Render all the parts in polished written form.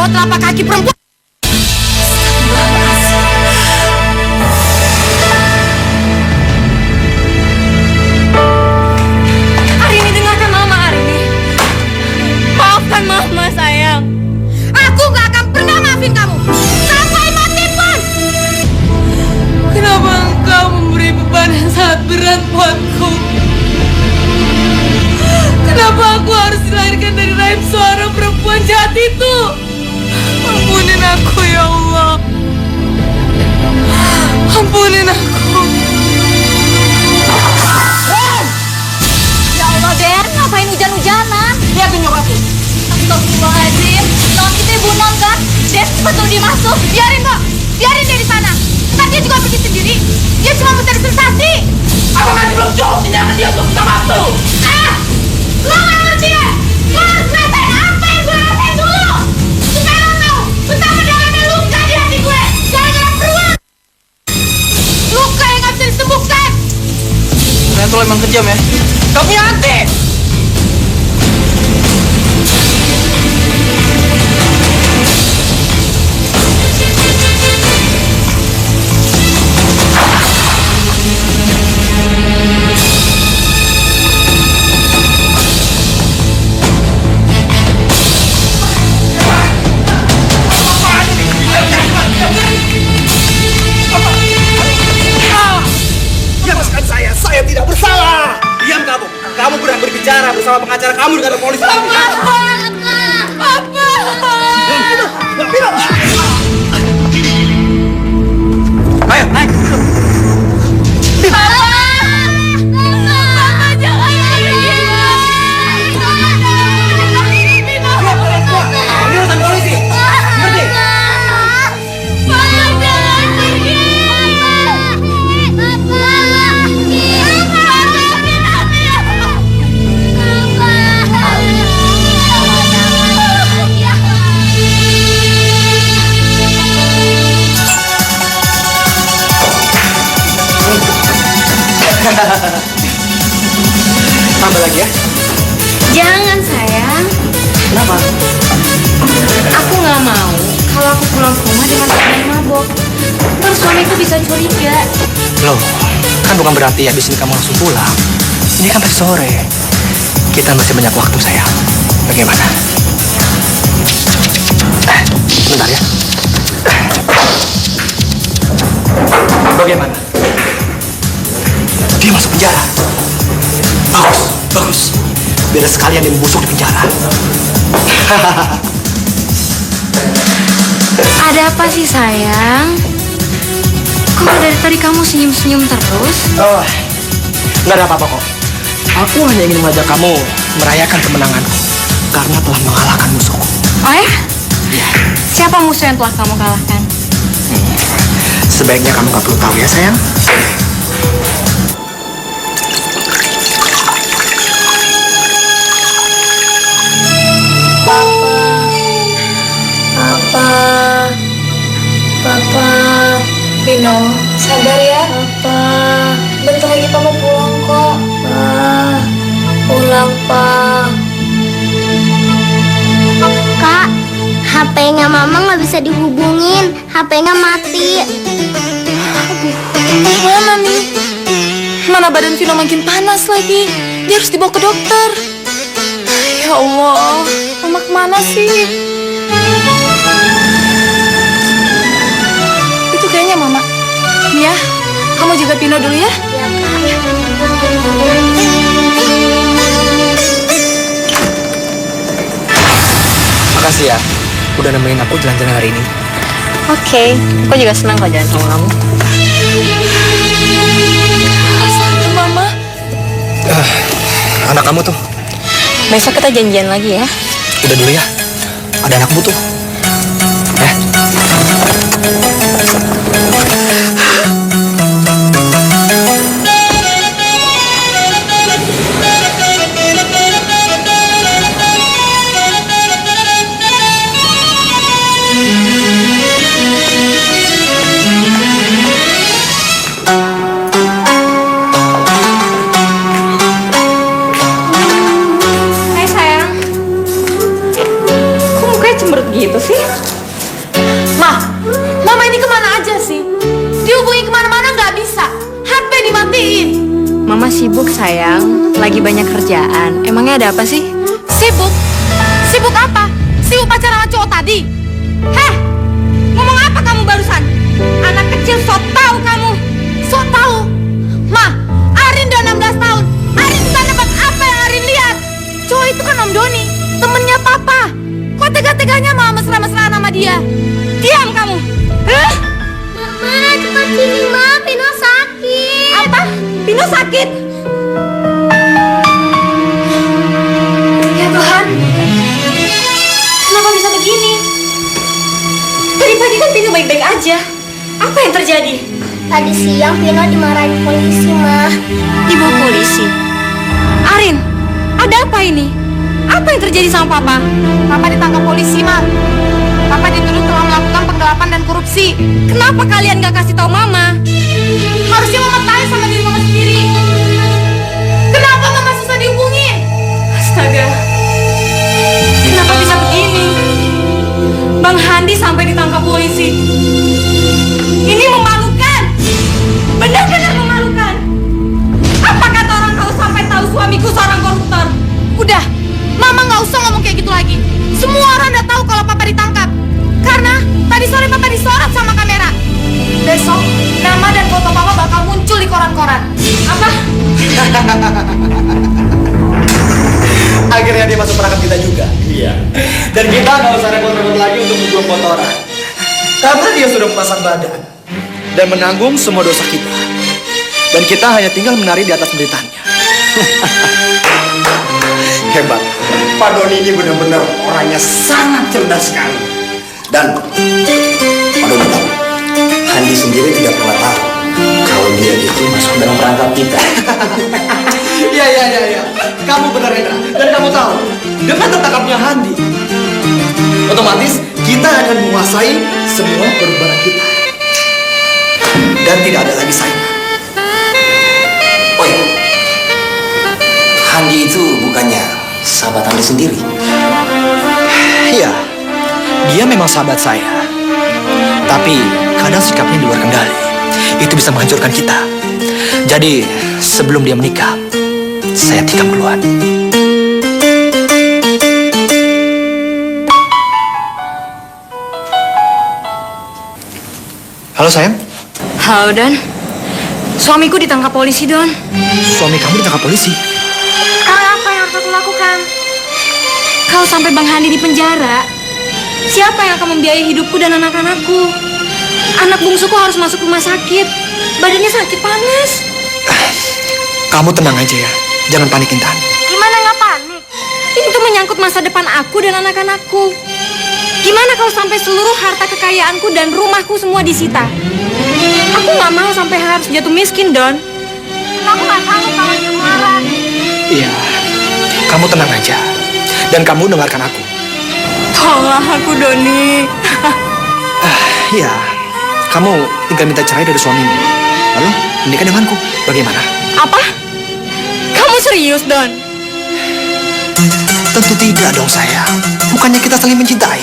bawah telapak kaki perempuan. Arini, dengarkan Mama, Arini. Maafkan Mama, sayang. Aku gak akan pernah maafin kamu sampai mati pun. Kenapa engkau memberi beban yang sangat berat buatku? Kenapa aku harus dilahirkan dari rahim seorang perempuan jahat itu? Ampunin aku, ya Allah. Ampunin aku. Ya Allah, Den, ngapain hujan-hujanan? Lihat tuh nyokapku. Astagfirullahaladzim, non kita ibu non kan? Den, betul dimasuk. Biarin kok, biarin dia di sana. Ntar dia juga pergi sendiri. Dia cuma mencari sensasi. Apa kan belum cukup tindakan dia untuk kita masuk? Lo gak ngerti ya? Lo harus ngerasain apa yang gue rasain dulu. Supaya lo tau betapa dalamnya luka di hati gue. Gara-gara beruang. Luka yang gak bisa disembuhkan. Ternyata lo emang kejam ya? Gak punya hati. Saya tidak bersalah. Diam kamu. Kamu berhak berbicara bersama pengacara kamu dengan polisi. Papa! Ayo, naik. Papa, jangan pergi. Ini urusan polisi. Ngerti? Papa, jangan pergi. Tambah lagi ya. Jangan, sayang. Kenapa? Aku nggak mau kalau aku pulang ke rumah dengan keadaan mabok. Terus suamiku bisa curiga. Loh, kan bukan berarti habis ini kamu langsung pulang. Ini kan masih sore. Kita masih banyak waktu, sayang. Bagaimana? Bentar ya. Bagaimana? Dia masuk penjara. Bagus, bagus. Biar sekalian dia membusuk di penjara. Ada apa sih, sayang? Kok dari tadi kamu senyum-senyum terus? Oh, nggak ada apa-apa kok. Aku hanya ingin mengajak kamu merayakan kemenanganku karena telah mengalahkan musuhku. Oh ya? Siapa musuh yang telah kamu kalahkan? Sebaiknya kamu nggak perlu tahu ya, sayang. Papa, Vino, sabar ya. Papa, bentar lagi kamu pulang kok. Pulang, Pak. Kak, HP-nya Mama nggak bisa dihubungin, HP-nya mati. Gimana nih? Mana badan Vino makin panas lagi. Dia harus dibawa ke dokter. Ya Allah, Mama kemana sih? Itu kayaknya Mama. Mia, kamu jaga Vino dulu ya. Ya, Kak. Makasih ya, udah nemenin aku jalan-jalan hari ini. Oke, aku juga senang kalau jalan sama kamu. Assalamualaikum, Mama. Anak kamu tuh, Besok kita janjian lagi ya. udah dulu ya. Ada anak butuh. Ya. Hai sayang. Kok mukanya cemberut gitu? Mama ini kemana aja sih? Dihubungi kemana-mana nggak bisa. HP dimatiin. Mama sibuk sayang, lagi banyak kerjaan. Emangnya ada apa sih? Sibuk? Sibuk apa? Sibuk pacaran sama cowok tadi? Heh, ngomong apa kamu barusan? Anak kecil sok tahu kamu. Sok tahu. Ma, Arin udah 16 tahun. Arin bisa dapat apa yang Arin lihat? Cowok itu kan Om Doni, temennya Papa. Kok tega-teganya mau mesra-mesraan sama dia? Diam kamu. Mama, cepat sini, Ma. Pino sakit. Apa? Pino sakit? Ya Tuhan, kenapa bisa begini? Tadi pagi kan Pino baik-baik aja. Apa yang terjadi? Tadi siang Pino dimarahin polisi, Ma. Dibawa polisi. Arin, ada apa ini? Apa yang terjadi sama Papa? Papa ditangkap polisi, Ma. Papa dituduh telah melakukan penggelapan dan korupsi. Kenapa kalian gak kasih tahu Mama? Harusnya Mama tanya sama diri Mama sendiri. Kenapa Mama susah dihubungin? Astaga, kenapa bisa begini? Bang Handi sampai ditangkap polisi. Ini memalukan. Benar-benar memalukan. Apa kata orang kalau sampai tahu suamiku seorang koruptor? Udah, Mama nggak usah ngomong kayak gitu lagi. Semua orang udah tahu kalau Papa ditangkap. Karena tadi sore Papa disorot sama kamera. Besok, nama dan foto Papa bakal muncul di koran-koran. Apa? Akhirnya dia masuk perangkap kita juga. Iya. Dan kita nggak usah repot-repot lagi untuk membuang kotoran. Karena dia sudah memasang badan dan menanggung semua dosa kita. Dan kita hanya tinggal menari di atas penderitaannya. Hebat. Pak Doni ini benar-benar orangnya sangat cerdas sekali. Dan Pak Doni tahu, Handi sendiri tidak pernah tahu kalau dia itu masuk dalam perangkap kita. Iya. Kamu benar, Hendra. Dan kamu tahu, dengan tertangkapnya Handi, otomatis kita akan menguasai semua barang kita. Dan tidak ada lagi saingan. Oh iya, Handi itu bukannya sahabat Handi sendiri? Iya, dia memang sahabat saya. Tapi kadang sikapnya di luar kendali. Itu bisa menghancurkan kita. Jadi sebelum dia menikah, saya tikam duluan. Halo sayang, Halo Don, suamiku ditangkap polisi Don. suami kamu ditangkap polisi. Sekarang apa yang harus aku lakukan? Kalau sampai Bang Handi di penjara, siapa yang akan membiayai hidupku dan anak-anakku? Anak bungsuku harus masuk rumah sakit. Badannya sakit panas. Kamu tenang aja ya, jangan panik Intan. Gimana nggak panik? Ini tuh menyangkut masa depan aku dan anak-anakku. Gimana kalau sampai seluruh harta kekayaanku dan rumahku semua disita? Aku nggak mau sampai harus jatuh miskin, Don. Aku nggak tahu kalau dia marah. Iya, kamu tenang aja. Dan kamu dengarkan aku. Tolong aku, Doni. Iya, kamu tinggal minta cerai dari suamimu. Lalu menikah denganku. Bagaimana? Apa? Kamu serius, Don? Tentu tidak dong sayang. Bukannya kita saling mencintai.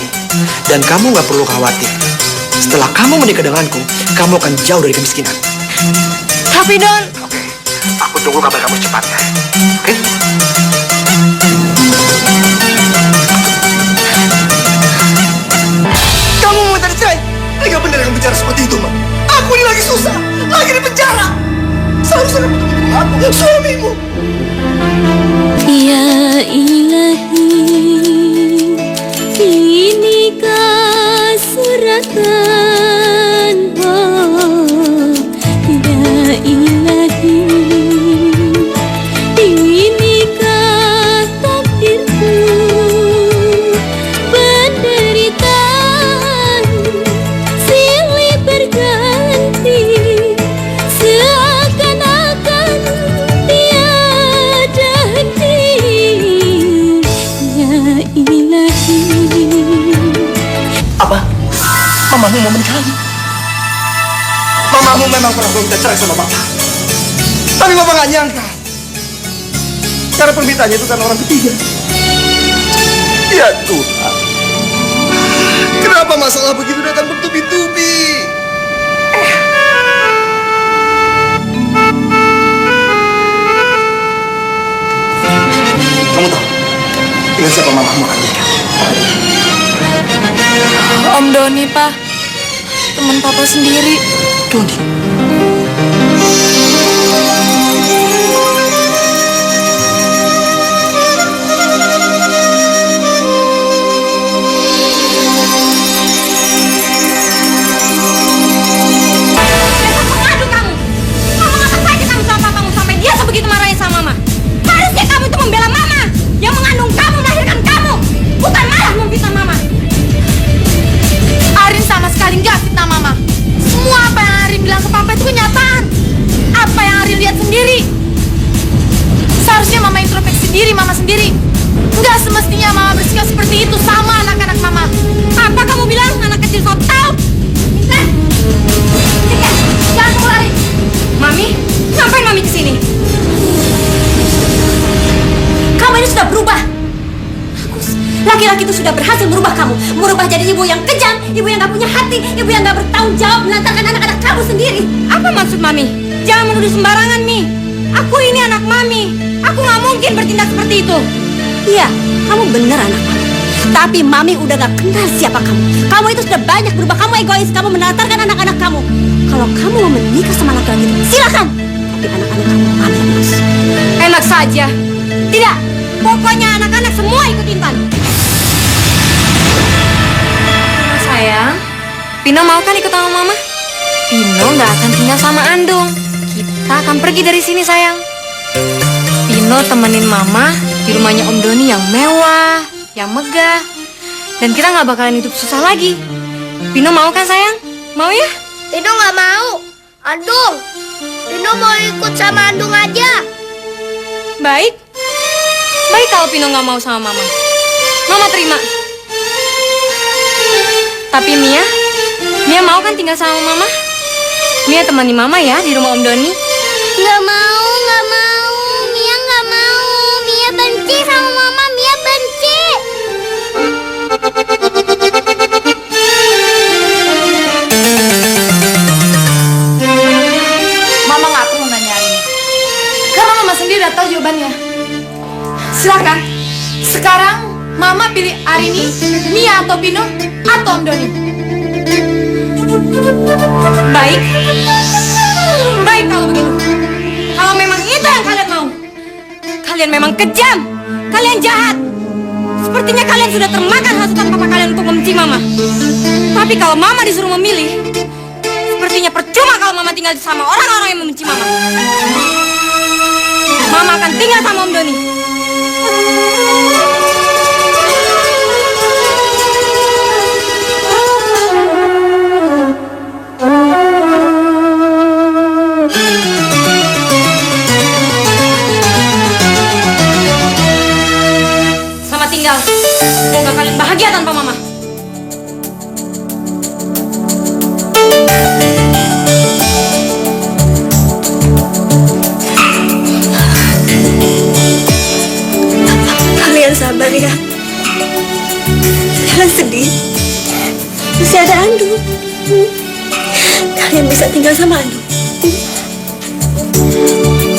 Dan kamu nggak perlu khawatir. Setelah kamu menikah denganku, kamu akan jauh dari kemiskinan. Tapi, Don, Oke, aku tunggu kabar kamu secepatnya. Oke? Kamu mau minta cerai? Enggak benar yang bicara seperti itu, Ma. Aku ini lagi susah, lagi di penjara. Seharusnya kamu tunggu aku, suamimu. Ya ilahi, inikah suratan, oh ya ilahi, inikah takdirku, penderitaan silih berganti, seakan-akan tiada henti. Ya ilahi. Apa? Mamamu mau menikah lagi? Mamamu memang pernah minta cerai sama Papa. Tapi Papa gak nyangka. Cara permintaannya itu kan orang ketiga. Ya Tuhan. Kenapa masalah begitu datang bertubi-tubi? Kamu tahu dengan siapa mamamu akan nikah? Om Doni, Pak. Teman papa sendiri. Doni. Mengadu kamu. Ngomong apa saja kamu sama papamu sampai dia sebegitu marahnya sama mama. Harusnya kamu itu membela mama yang mengandung kamu, melahirkan kamu, bukan malah memfitnah mama. Arin sama sekali nggak fitnah mama. Semua apa yang Arin bilang ke papa itu kenyataan. Apa yang Arin lihat sendiri. Seharusnya mama introspeksi diri mama sendiri. Nggak semestinya mama bersikap seperti itu sama anak-anak mama. Apa kamu bilang anak kecil sok tahu? Nah, Jangan kamu lari. Mami, ngapain Mami kesini? Kamu ini sudah berubah. Laki-laki itu sudah berhasil merubah kamu. Merubah jadi ibu yang kejam, ibu yang gak punya hati, ibu yang gak bertanggung jawab melantarkan anak-anak kamu sendiri. Apa maksud Mami? Jangan menuduh sembarangan, Mi. Aku ini anak Mami. Aku nggak mungkin bertindak seperti itu. Iya, kamu benar anak Mami. Tapi Mami udah gak kenal siapa kamu. Kamu itu sudah banyak berubah. Kamu egois, kamu melantarkan anak-anak kamu. Kalau kamu mau menikah sama laki-laki itu, silakan. Tapi anak-anak kamu Mami urus. Enak saja. Tidak. Pokoknya anak-anak semua ikut Intan. Sayang, Pino mau kan ikut sama Mama? Pino nggak akan tinggal sama Andung. Kita akan pergi dari sini, sayang. Pino temenin Mama di rumahnya Om Doni yang mewah, yang megah. Dan kita nggak bakalan hidup susah lagi. Pino mau kan, sayang? Mau ya? Pino nggak mau. Andung. Pino mau ikut sama Andung aja. Baik. Baik kalau Pino nggak mau sama Mama. Mama terima. Tapi Mia mau kan tinggal sama Mama? Mia temani Mama ya di rumah Om Doni. Nggak mau, nggak mau. Mia nggak mau. Mia benci sama Mama. Mia benci. Mama gak perlu nanya ini. Karena Mama sendiri udah tahu jawabannya. Silakan. Sekarang Mama pilih Arini, Mia atau Pino atau Om Doni. Baik. Baik kalau begitu. Kalau memang itu yang kalian mau. Kalian memang kejam. Kalian jahat. Sepertinya kalian sudah termakan hasutan papa kalian untuk membenci Mama. Tapi kalau Mama disuruh memilih, sepertinya percuma kalau Mama tinggal sama orang-orang yang membenci Mama. Mama akan tinggal sama Om Doni. Selamat tinggal. Semoga kalian bahagia tanpa Mama. Kalian sabar ya. Jangan sedih. Masih ada Andung. Kalian bisa tinggal sama Andung.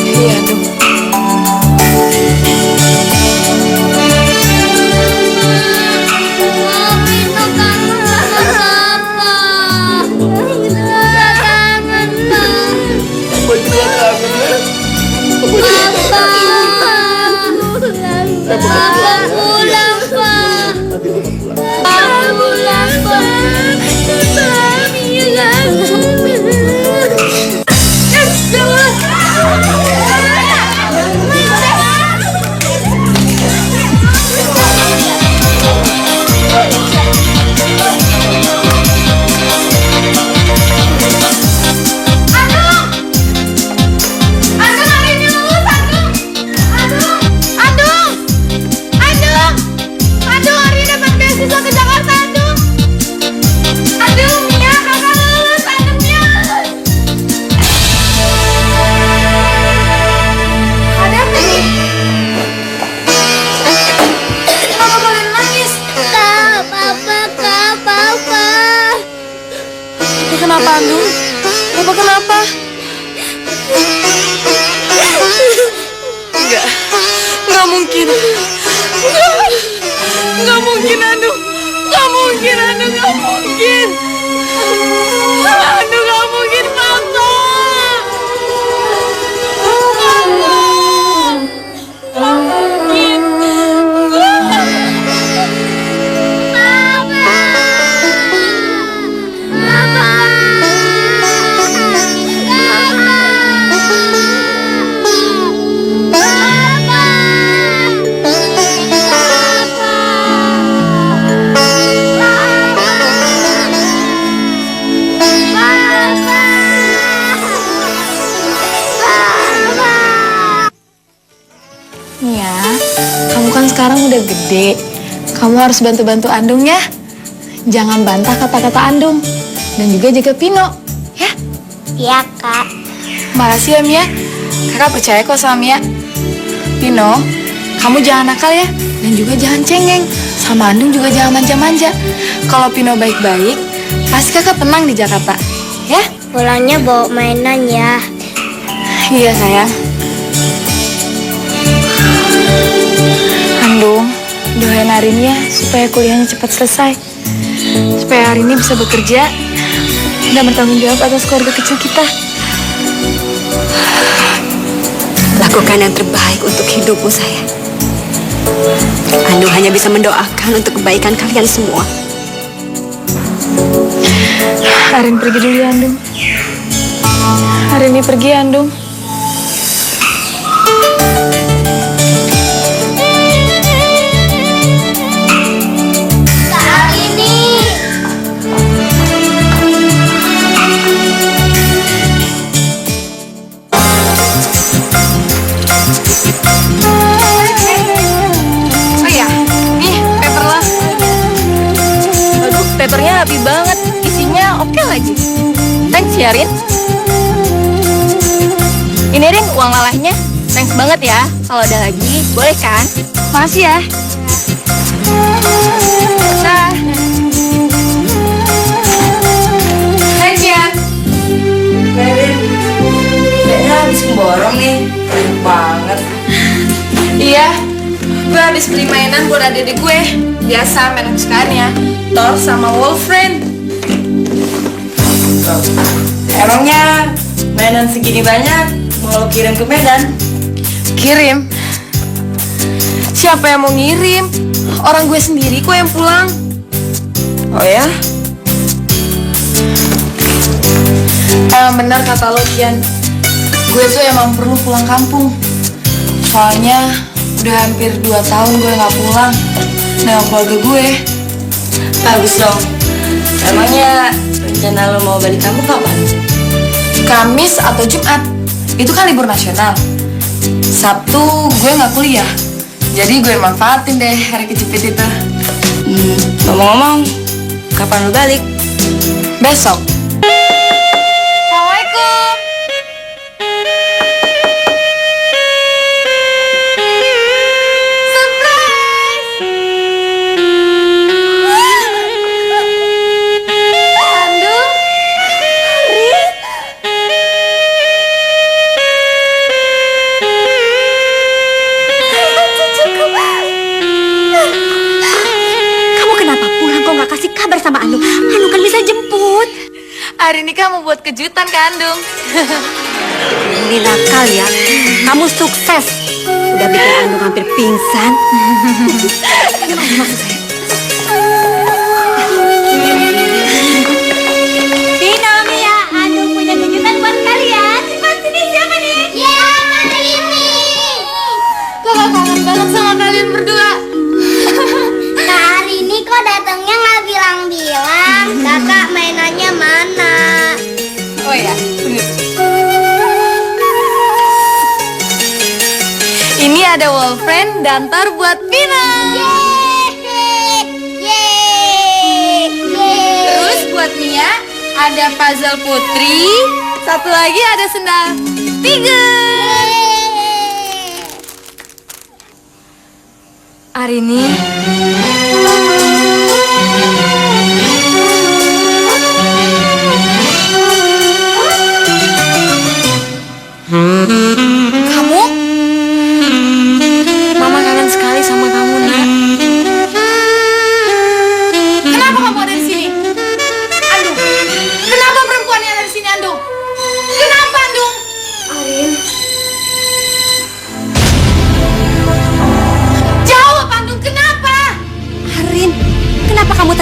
Iya, Andung. Kenapa, Andung? Papa kenapa? Enggak mungkin. Enggak mungkin, Andung. Enggak mungkin, Andung. Enggak mungkin. Andung, enggak mungkin, Papa. Nia, kamu kan sekarang udah gede. Kamu harus bantu-bantu Andung ya. Jangan bantah kata-kata Andung. Dan juga jaga Pino, ya? Iya, Kak. Makasih ya, Mia. Kakak percaya kok sama Mia. Pino, kamu jangan nakal ya. Dan juga jangan cengeng. Sama Andung juga jangan manja-manja. Kalau Pino baik-baik, pasti kakak tenang di Jakarta, ya? Pulangnya bawa mainan ya. Iya, sayang. Andung, doain Arini ya supaya kuliahnya cepat selesai. Supaya Arini bisa bekerja dan bertanggung jawab atas keluarga kecil kita. Lakukan yang terbaik untuk hidupmu, sayang. Andung hanya bisa mendoakan untuk kebaikan kalian semua. Arini pergi dulu ya, Andung. Arini pergi ya, Andung. Papernya rapi banget, isinya oke lagi. Thanks ya, Rin. Ini Rin, uang lalahnya. Thanks banget ya. Kalau ada lagi, boleh kan? Makasih ya. Nah. Thanks ya. Rin, kayaknya habis memborong nih. Banyak banget. Iya, gue habis beli mainan buat adik gue. Biasa mainan kesukaannya, Thor sama Wolverine. Emangnya mainan segini banyak mau lo kirim ke Medan? Kirim? Siapa yang mau ngirim? Orang gue sendiri kok yang pulang. Oh ya? Emang benar kata lo, Kian. Gue tuh emang perlu pulang kampung. Soalnya udah hampir 2 tahun gue gak pulang sama keluarga gue. Bagus dong. Emangnya rencana lo mau balik kampung kapan? Kamis atau Jumat. Itu kan libur nasional. Sabtu gue gak kuliah. Jadi gue manfaatin deh hari kejepit itu. Ngomong-ngomong, kapan lo balik? Besok. Assalamualaikum. Sama Andung kan bisa jemput. Hari ini kamu buat kejutan ke Andung. Ini nakal ya. Kamu sukses. Udah bikin Andung hampir pingsan. Gimana maksud saya? Pino, Mia, Andung punya kejutan buat kalian. Cepat sini, siapa nih? Arini. Kakak kangen banget sama kalian berdua. Kak Arini kok datangnya nggak bilang-bilang? Kakak mainannya mana? Oh ya, bener. Ini ada Wolfriend dan Thor buat Pino. Terus buat Mia ada puzzle putri. Satu lagi ada sendal tiger. Arini.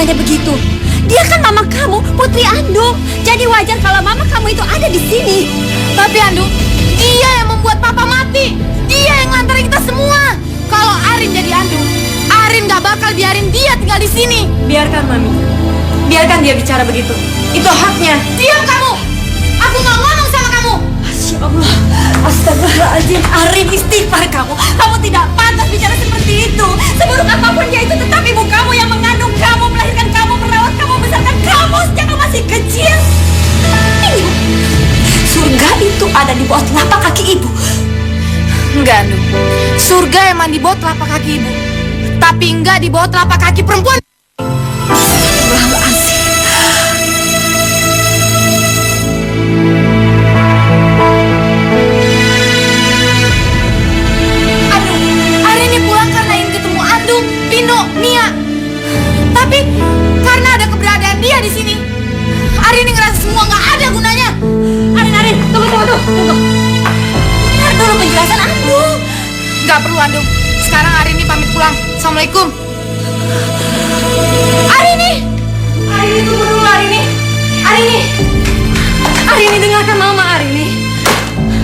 tanya begitu? Dia kan mama kamu, Putri Andung. Jadi wajar kalau mama kamu itu ada di sini. Tapi Andung, dia yang membuat papa mati. Dia yang nganterin kita semua. Kalau Arin jadi Andung, Arin gak bakal biarin dia tinggal di sini. Biarkan Mami. Biarkan dia bicara begitu. Itu haknya. Diam kamu. Aku gak ngomong sama kamu. Masya Allah. Astagfirullahaladzim. Arin, istighfar kamu. Kamu tidak pantas bicara seperti itu. Seburuk apapun dia itu tetap ibu kamu yang mengandung kamu, melahirkan kamu, merawat kamu, membesarkan kamu sejak kamu masih kecil. Ini, surga itu ada di bawah telapak kaki ibu. Enggak, Andung. Surga emang di bawah telapak kaki ibu. Tapi enggak di bawah telapak kaki perempuan. Astagfirullahaladzim. Andung, Arin ini pulang karena ingin ketemu Andung, Pino, Nia. Tapi karena ada keberadaan dia di sini, Arin ini ngerasa semua nggak ada gunanya. Arin, tunggu. Dengar dulu penjelasan Andung. Nggak perlu Andung. Sekarang Arin ini pamit pulang. Assalamualaikum. Arini, Tunggu dulu Arini. Arini, dengarkan mama Arini.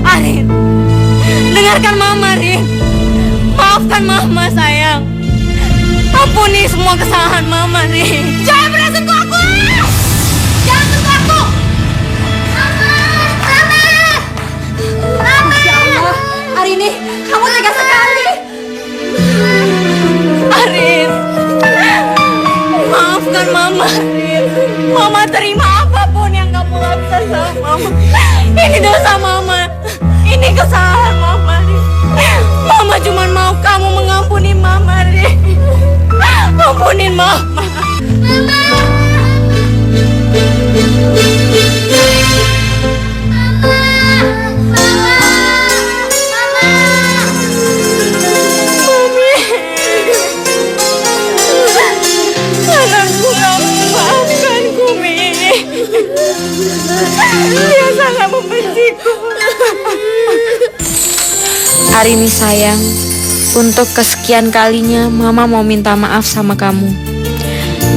Arin, dengarkan mama Rin. Maafkan mama sayang. Ampuni semua kesalahan mama Rin. jangan pernah sentuh aku. Jangan sentuh aku. Ya Allah, Arini, kamu tega sekali. Arin, maafkan mama Arin. Mama terima apapun yang kamu lakukan sama mama. Ini dosa mama. Ini kesalahan mama Arin. Mama cuma mau kamu mengampuni mama Arin. Ampunin mama. Anakku gak memaafkanku, Mi. Dia sangat membenciku. Arini sayang, untuk kesekian kalinya Mama mau minta maaf sama kamu.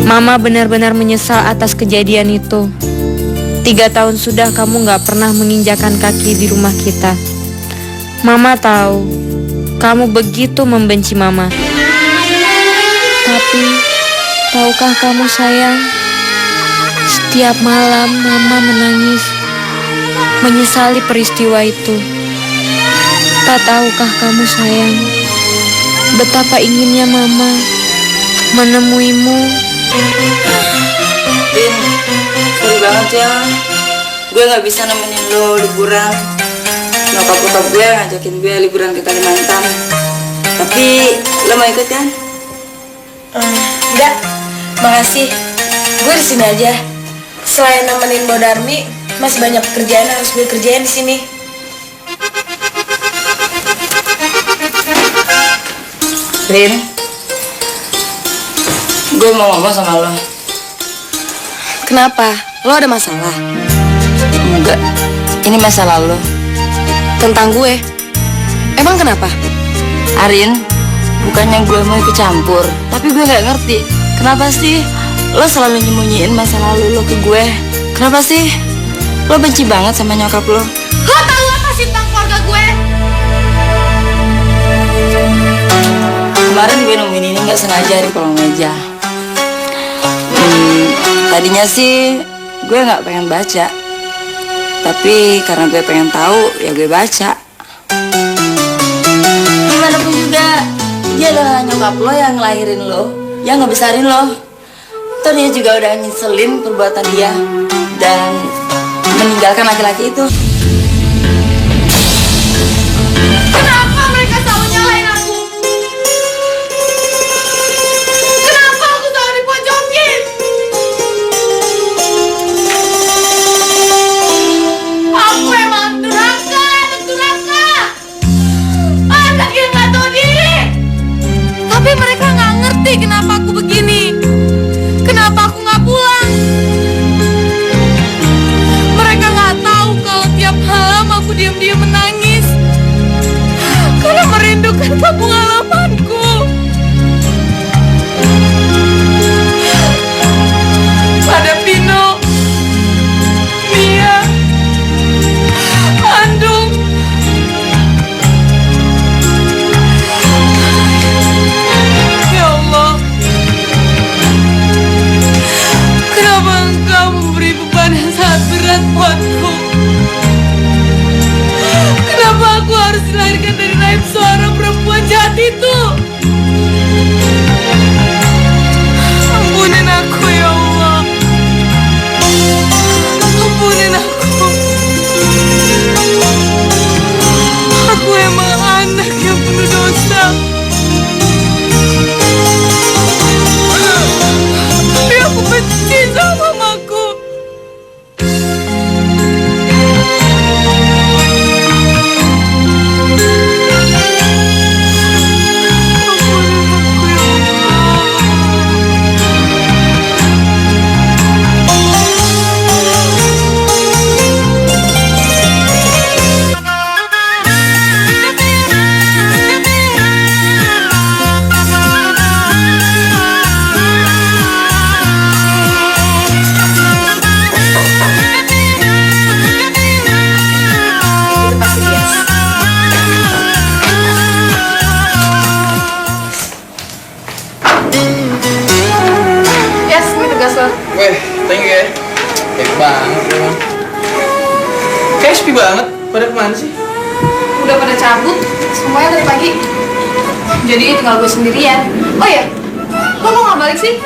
Mama benar-benar menyesal atas kejadian itu. 3 tahun sudah kamu gak pernah menginjakan kaki di rumah kita. Mama tahu kamu begitu membenci Mama. Tapi tahukah kamu sayang, setiap malam Mama menangis, menyesali peristiwa itu. Tak tahukah kamu sayang, betapa inginnya Mama menemuimu. Din, sorry banget ya. Gue gak bisa nemenin lo liburan. Nyokap gue ngajakin gue liburan ke Kalimantan. Tapi lo mau ikut kan? Enggak, makasih. Gue di sini aja. Selain nemenin Bo Darmi, masih banyak pekerjaan yang harus gue kerjain di sini. Rin, gue mau ngomong sama lo. Kenapa? Lo ada masalah? Enggak, ini masalah lo. Tentang gue? Emang kenapa? Arin, bukannya gue mau ikut campur, tapi gue gak ngerti kenapa sih lo selalu nyembunyiin masa lalu lo ke gue. Kenapa sih lo benci banget sama nyokap lo? Lo tahu apa sih tentang keluarga gue? Kemarin gue nemuin ini gak sengaja di kolong meja. Tadinya sih gue gak pengen baca, tapi karena gue pengen tahu ya gue baca. Gimana pun juga dia adalah nyokap lo yang ngelahirin lo, yang ngebesarin lo. Toh dia juga udah nyeselin perbuatan dia dan meninggalkan laki-laki itu. Kenapa mereka selalu nyalain aku? Kenapa aku selalu dipojokin? Aku emang durhaka, anak yang gak tahu diri. Tapi mereka gak ngerti kenapa aku begini. Kenapa aku gak pulang? Mereka gak tahu kalau tiap berat buatku. Kenapa aku harus dilahirkan dari rahim seorang perempuan jahat itu? Ampunin aku ya Allah. Ampunin aku. Aku emang anak yang penuh dosa. Tapi aku benci sama mamaku. Weh, thank you ya. Baik banget emang. Kayak sepi banget. Pada kemana sih? Udah pada cabut, semuanya dari pagi. Jadi tinggal gue sendirian. Oh ya, lo mau nggak balik sih?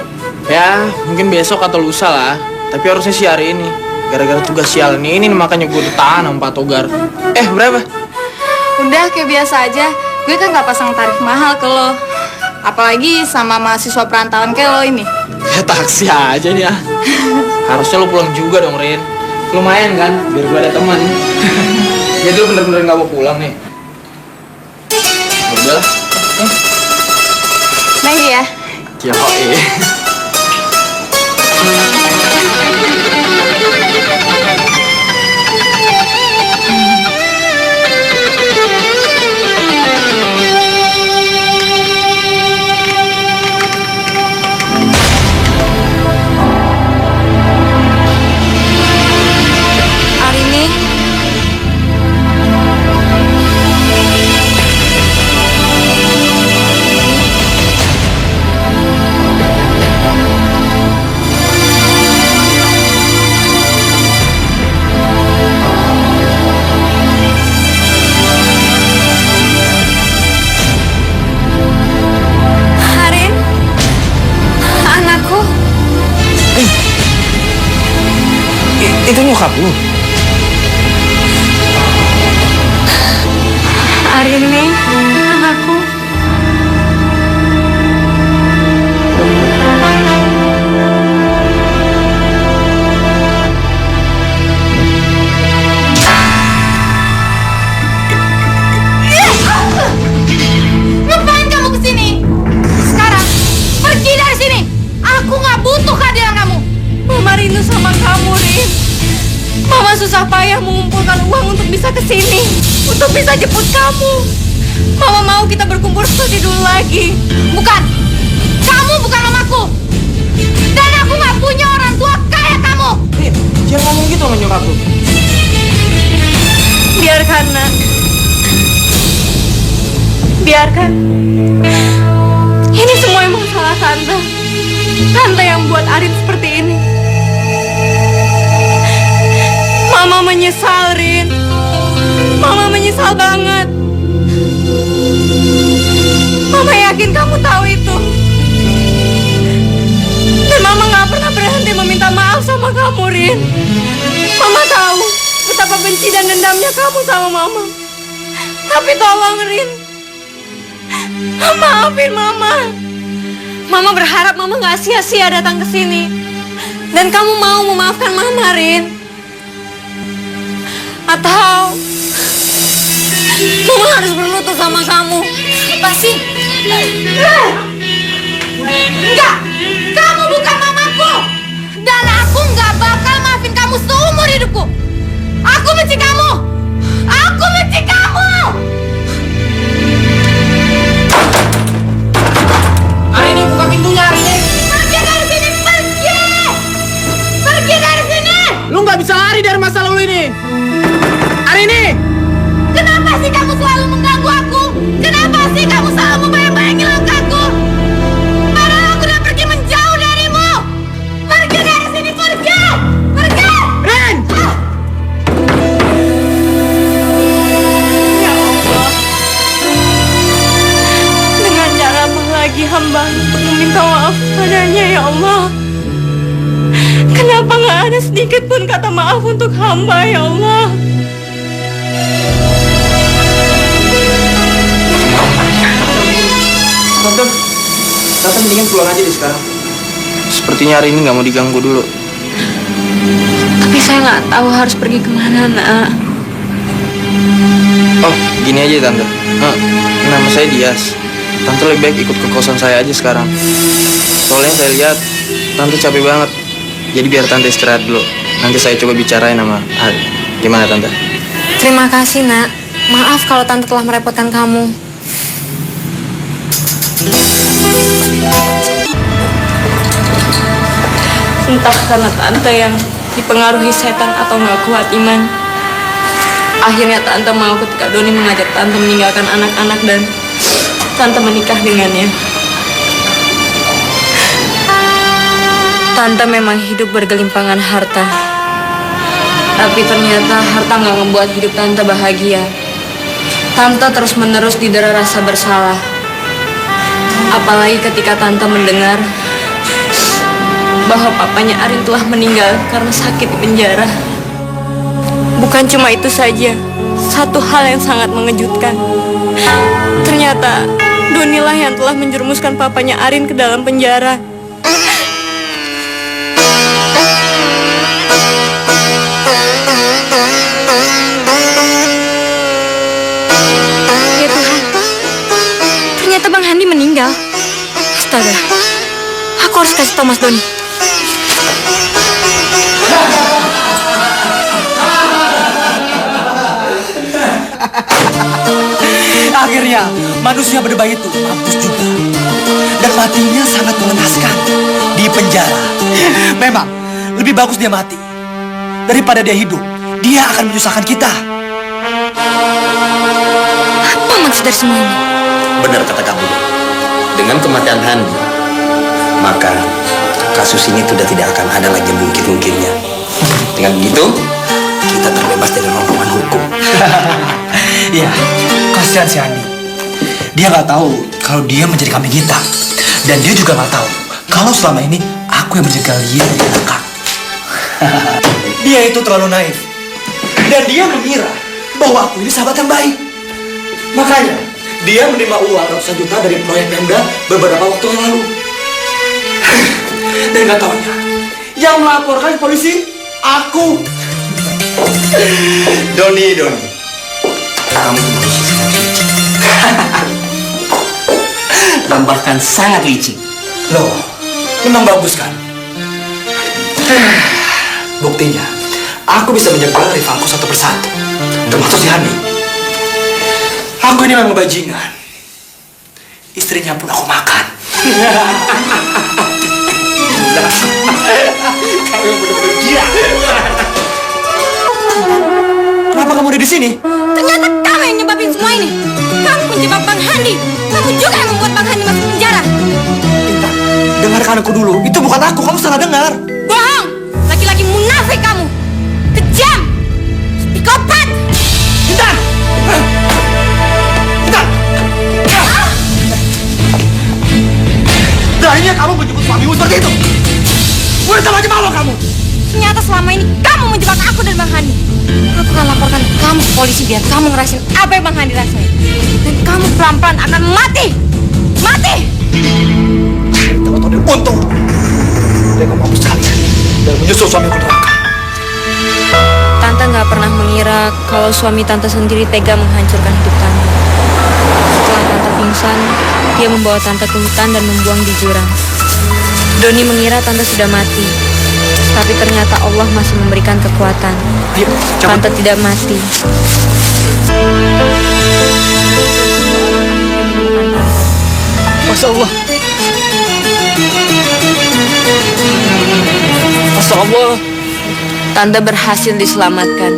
Ya, mungkin besok atau lusa lah. Tapi harusnya sih hari ini. Gara-gara tugas sial ini makanya gue ditahan sama Pak Togar. Berapa? Udah kayak biasa aja. Gue kan nggak pasang tarif mahal ke lo. Apalagi sama mahasiswa perantauan kayak lo ini. Ya taksi aja nih ya. Harusnya lo pulang juga dong, Rin. Lumayan kan, biar gue ada teman. Jadi lo bener-bener gak mau pulang nih. Udah. Thank you ya. Yoi. Itu nyokap lu? Arini, anakku. Ngapain kamu kesini? Sekarang, pergi dari sini. Aku nggak butuh kehadiran kamu. Mama rindu sama kamu, Rin. Mama susah payah mengumpulkan uang untuk bisa kesini, untuk bisa jemput kamu. Mama mau kita berkumpul seperti dulu lagi. Bukan, kamu bukan mamaku. Dan aku nggak punya orang tua kayak kamu. Rin, jangan ngomong gitu sama nyokap lu. Biarkan, nak. Biarkan. Ini semua emang salah Tante. Tante yang buat Arin seperti ini. Mama menyesal, Rin. Mama menyesal banget. Mama yakin kamu tahu itu. Dan Mama gak pernah berhenti meminta maaf sama kamu, Rin. Mama tahu betapa benci dan dendamnya kamu sama Mama. Tapi tolong, Rin. Maafin Mama. Mama berharap Mama gak sia-sia datang ke sini. Dan kamu mau memaafkan Mama, Rin. Atau Mama harus berlutut sama kamu. Apa sih? Enggak, kamu bukan mamaku. Dan aku nggak bakal maafin kamu seumur hidupku. Aku benci kamu. Aku benci kamu. Arini, buka pintunya, Arini. Pergi dari sini, pergi. Pergi dari sini. Lu nggak bisa lari dari masa lalu ini. Arini! Kenapa sih kamu selalu mengganggu aku? Kenapa sih kamu selalu membayang-bayangi langkahku? Padahal aku udah pergi menjauh darimu. Pergi dari sini, pergi. Pergi. Ren! ada sedikit pun kata maaf untuk hamba, ya Allah. Tante mendingan pulang aja deh sekarang. Sepertinya hari ini nggak mau diganggu dulu. Tapi saya nggak tahu harus pergi kemana, nak. Oh, gini aja Tante. Nama saya Dias. Tante lebih baik ikut ke kosan saya aja sekarang. Soalnya saya lihat Tante capek banget. Jadi biar Tante istirahat dulu. Nanti saya coba bicarain sama Ari. Gimana Tante? Terima kasih, nak. Maaf kalau Tante telah merepotkan kamu. Entah karena Tante yang dipengaruhi setan atau nggak kuat iman, akhirnya Tante mau ketika Doni mengajak Tante meninggalkan anak-anak dan Tante menikah dengannya. Tante memang hidup bergelimpangan harta, tapi ternyata harta nggak membuat hidup Tante bahagia. Tante terus-menerus didera rasa bersalah. Apalagi ketika Tante mendengar bahwa papanya Arin telah meninggal karena sakit di penjara. Bukan cuma itu saja, satu hal yang sangat mengejutkan. Ternyata Donilah yang telah menjerumuskan papanya Arin ke dalam penjara. Ya Tuhan, ternyata Bang Handi meninggal. Astaga, aku harus kasih tahu Mas Doni. Akhirnya manusia berbahaya itu mampus juga. Dan matinya sangat mengenaskan di penjara. Memang lebih bagus dia mati daripada dia hidup. Dia akan menyusahkan kita. Apa maksud dari semua ini? Benar kata kamu. Dengan kematian Handi, maka kasus ini sudah tidak akan ada lagi mungkin-mungkinnya. Dengan begitu, kita terbebas dari rongrongan hukum. Iya, kasihan si Andi. Dia nggak tahu kalau dia menjadi kambing hitam. Dan dia juga nggak tahu kalau selama ini aku yang menjaga dia dari belakang. Dia itu terlalu naif. Dan dia mengira bahwa aku ini sahabat yang baik. Makanya, dia menerima uang ratusan juta dari proyek Pemda beberapa waktu yang lalu. Dan nggak taunya, yang melaporkan polisi, aku. Doni. Kamu itu manusia sangat licik. Dan bahkan sangat licik. Loh, memang bagus kan? Buktinya, aku bisa menjegal rivalku satu persatu, termasuk si Hani. Aku ini memang bajingan. Istrinya pun aku makan. Kamu benar-benar gila. Kenapa kamu ada di sini? Ternyata kamu yang nyebabin semua ini. Kamu menjebak Bang Handi. Kamu juga yang membuat Bang Handi masuk penjara. Intan, dengarkan aku dulu. Itu bukan aku, kamu salah dengar. Bohong! Laki-laki munafik kamu. Kejam. Psikopat. Intan! Intan! Beraninya kamu menyebut suamimu seperti itu? Udah sama aja malu kamu! Ternyata selama ini kamu menjebak aku dan Bang Handi. Aku akan laporkan kamu ke polisi biar kamu ngerasain apa yang Bang Handi rasain. Dan kamu pelan-pelan akan mati. Mati! Tahu-tahu dia untung. Dia kamu hapus sekalian dan menyusul suamiku ke neraka. Tante nggak pernah mengira kalau suami Tante sendiri tega menghancurkan hidup Tante. Setelah Tante pingsan, dia membawa Tante ke hutan dan membuang di jurang. Doni mengira Tante sudah mati. Tapi ternyata Allah masih memberikan kekuatan. Tante tidak mati. Masya Allah. Masya Allah. Tante berhasil diselamatkan.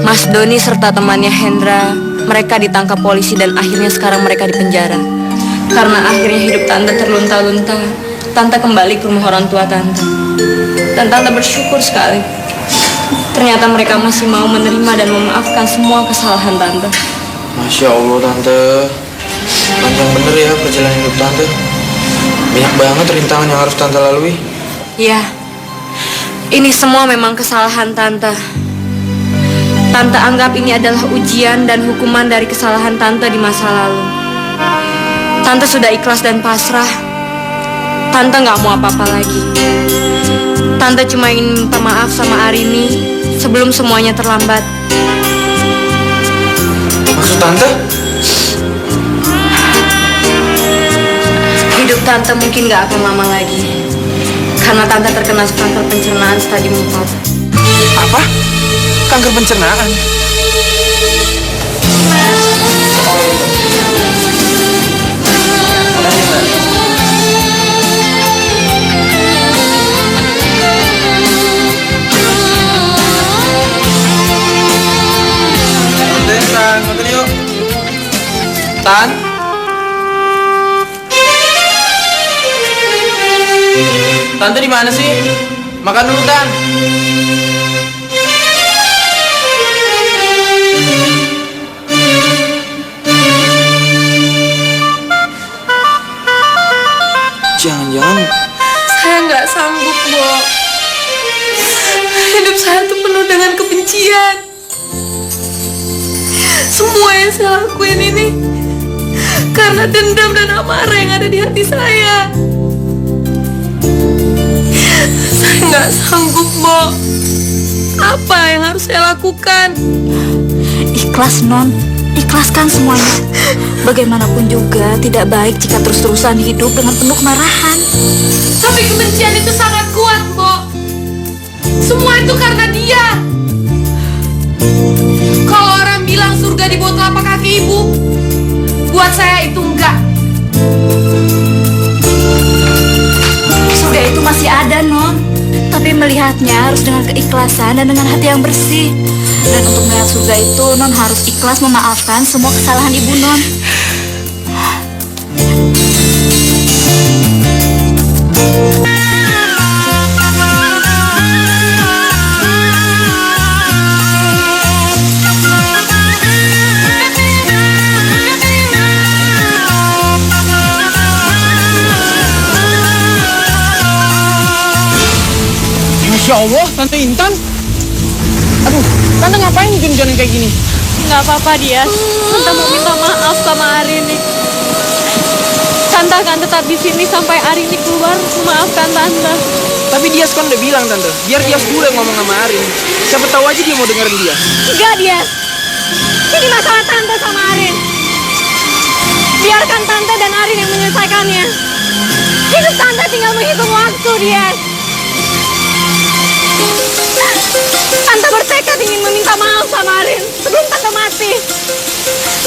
Mas Doni serta temannya Hendra, mereka ditangkap polisi dan akhirnya sekarang mereka di penjara. Karena akhirnya hidup Tante terlunta-lunta, Tante kembali ke rumah orang tua Tante. Dan Tante bersyukur sekali. Ternyata mereka masih mau menerima dan memaafkan semua kesalahan Tante. Masya Allah Tante. Panjang bener ya perjalanan hidup Tante. Banyak banget rintangan yang harus Tante lalui. Ya, Ini semua memang kesalahan Tante. Tante anggap ini adalah ujian dan hukuman dari kesalahan Tante di masa lalu. Tante sudah ikhlas dan pasrah. Tante nggak mau apa-apa lagi. Tante cuma ingin minta maaf sama Arini sebelum semuanya terlambat. Maksud Tante? Hidup Tante mungkin nggak akan lama lagi. Karena Tante terkena kanker pencernaan stadium 4. Apa? Kanker pencernaan? Makan yuk. Tan. Tante di mana sih? Makan dulu, Tan. Jangan-jangan Saya nggak sanggup, Bo. Hidup saya tuh penuh dengan kebencian. Semua yang saya lakuin ini karena dendam dan amarah yang ada di hati saya. Saya nggak sanggup, Bo. Apa yang harus saya lakukan? Ikhlas, Non. Ikhlaskan semuanya. Bagaimanapun juga tidak baik jika terus-terusan hidup dengan penuh kemarahan. Tapi kebencian itu sangat kuat, Bo. Semua itu karena dia. Kalau orang bilang surga di bawah telapak kaki ibu, buat saya itu enggak. Surga itu masih ada, Non. Tapi melihatnya harus dengan keikhlasan dan dengan hati yang bersih. Dan untuk melihat surga itu, Non harus ikhlas memaafkan semua kesalahan ibu Non. Masya Allah, Tante Intan. Aduh, Tante ngapain hujan-hujanan kayak gini? Nggak apa-apa, Dias. Tante mau minta maaf sama Arini. Tante akan tetap di sini sampai Arini keluar. Maafkan Tante. Tapi Dias kan udah bilang, Tante, biar Dias dulu yang ngomong sama Arin. Siapa tahu aja dia mau dengerin Dias. Enggak, Dias. Ini masalah Tante sama Arin. Biarkan Tante dan Arin yang menyelesaikannya. Hidup Tante tinggal menghitung waktu, Dias. Tante bertekad ingin meminta maaf sama Arin sebelum Tante mati.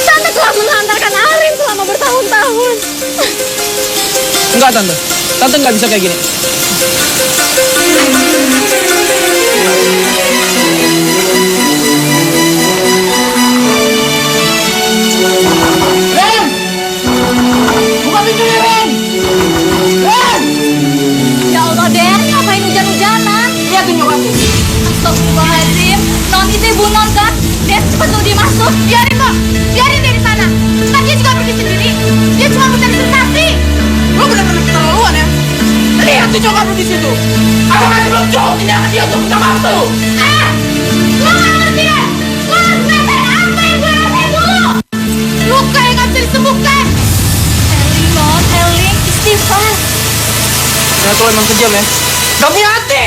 Tante telah menelantarkan Arin selama bertahun-tahun. Enggak, Tante. Tante nggak bisa kayak gini. Ren! Buka pintunya, Ren! Ren! Ya Allah, Den, ngapain hujan-hujanan? Lihatin nyokapku. Astagfirullahaladzim. Non itu ibu Non kan? Den, cepat tuh dia masuk. Biarin, Bo. Biarin dia di sana. Ntar dia juga pergi sendiri. Dia cuma mencari sensasi. Lu benar-benar keterlaluan ya. Lihat tuh nyokap lu di situ. Aku masih belum cukup tindakan dia untuk minta maaf tuh. Lo gak ngerti ya? Lo harus ngerasain apa yang gue rasain dulu. Luka yang gak bisa disembuhkan. Eling, Non, Eling, istighfar. Saya tuh emang kejam ya. Gak punya hati.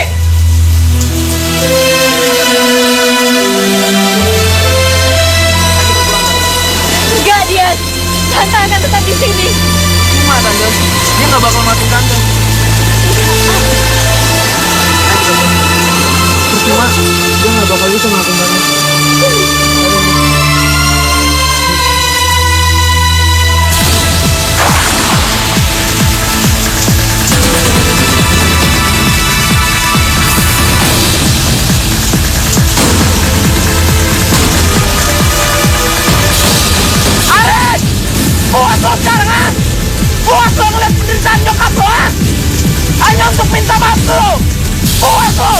Enggak, Dias. Tante akan tetap di sini. Cuma, Tante, dia nggak bakal maafin Tante. Percuma, dia nggak bakal bisa maafin Tante. Puas lo sekarang, ah? Puas lo ngeliat penderitaan nyokap lo, ah? Hanya untuk minta maaf lo. Puas lo.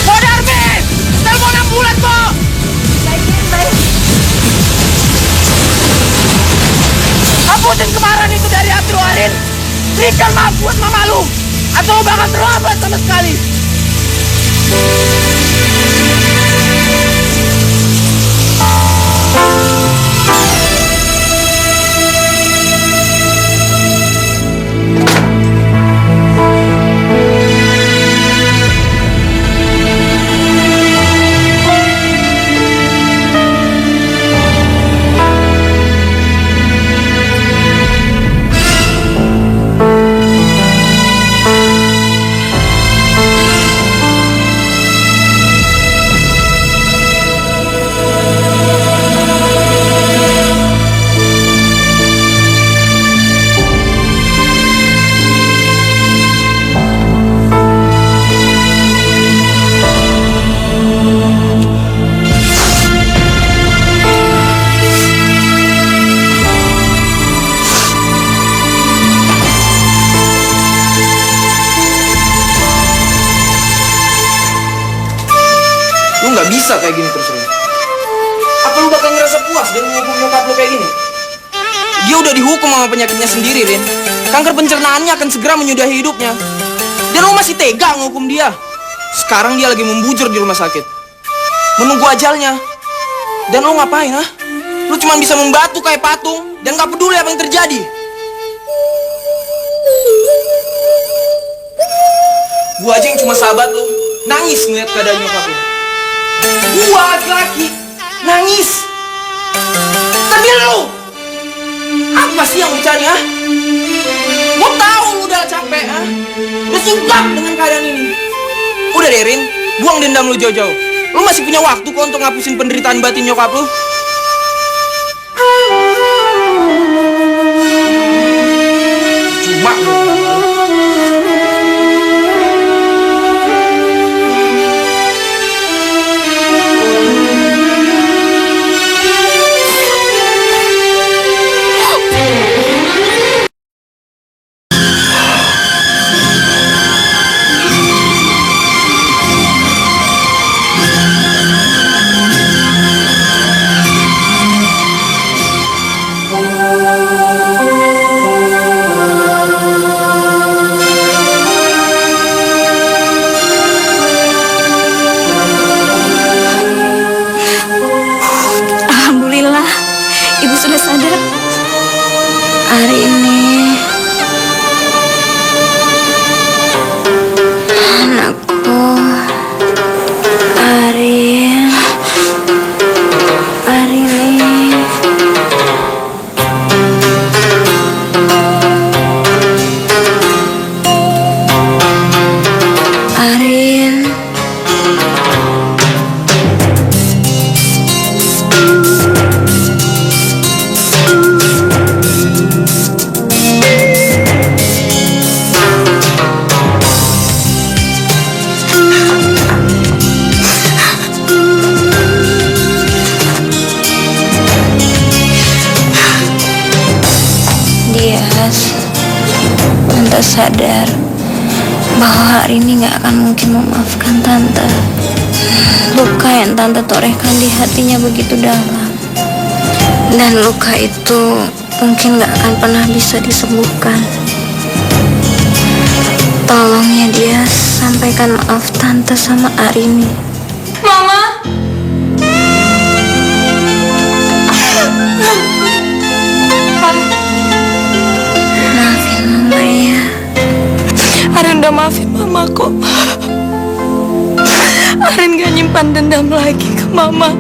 Bo Darmi, telepon ambulans, Bo. Baik. Hapusin kemarahan itu dari hati lo, Arin. Berikan maaf buat mama lu. atau lo bakal terlambat sama sekali. Lu nggak bisa kayak gini terus, Rin. Apa lu bakal ngerasa puas dengan menghukum nyokap lu kayak gini? Dia udah dihukum sama penyakitnya sendiri, Rin. Kanker pencernaannya akan segera menyudahi hidupnya. Dan lu masih tega ngehukum dia. Sekarang dia lagi membujur di rumah sakit, menunggu ajalnya. Dan lu ngapain, ha? Lu cuma bisa membatu kayak patung dan gak peduli apa yang terjadi. Gua aja yang cuma sahabat lu, nangis ngeliat keadaan nyokap lu. Gua laki-laki nangis. Tapi lu apa sih yang lu cari, ha? Gua tahu lu udah capek, ha? Udah singkap dengan keadaan ini. Udah deh, Rin, buang dendam lu jauh-jauh. Lu masih punya waktu kok untuk ngapusin penderitaan batin nyokap lu. Cuma lu Alhamdulillah, Ibu sudah sadar. Hari ini anakku Arin Tante sadar bahwa hari ini gak akan mungkin memaafkan Tante. Luka yang Tante torehkan di hatinya begitu dalam. Dan luka itu mungkin gak akan pernah bisa disembuhkan. Tolong ya dia, sampaikan maaf Tante sama Arini. Mama. Maafin Mama ya. Arin udah maafin Mama kok. Arin gak nyimpan dendam lagi ke Mama.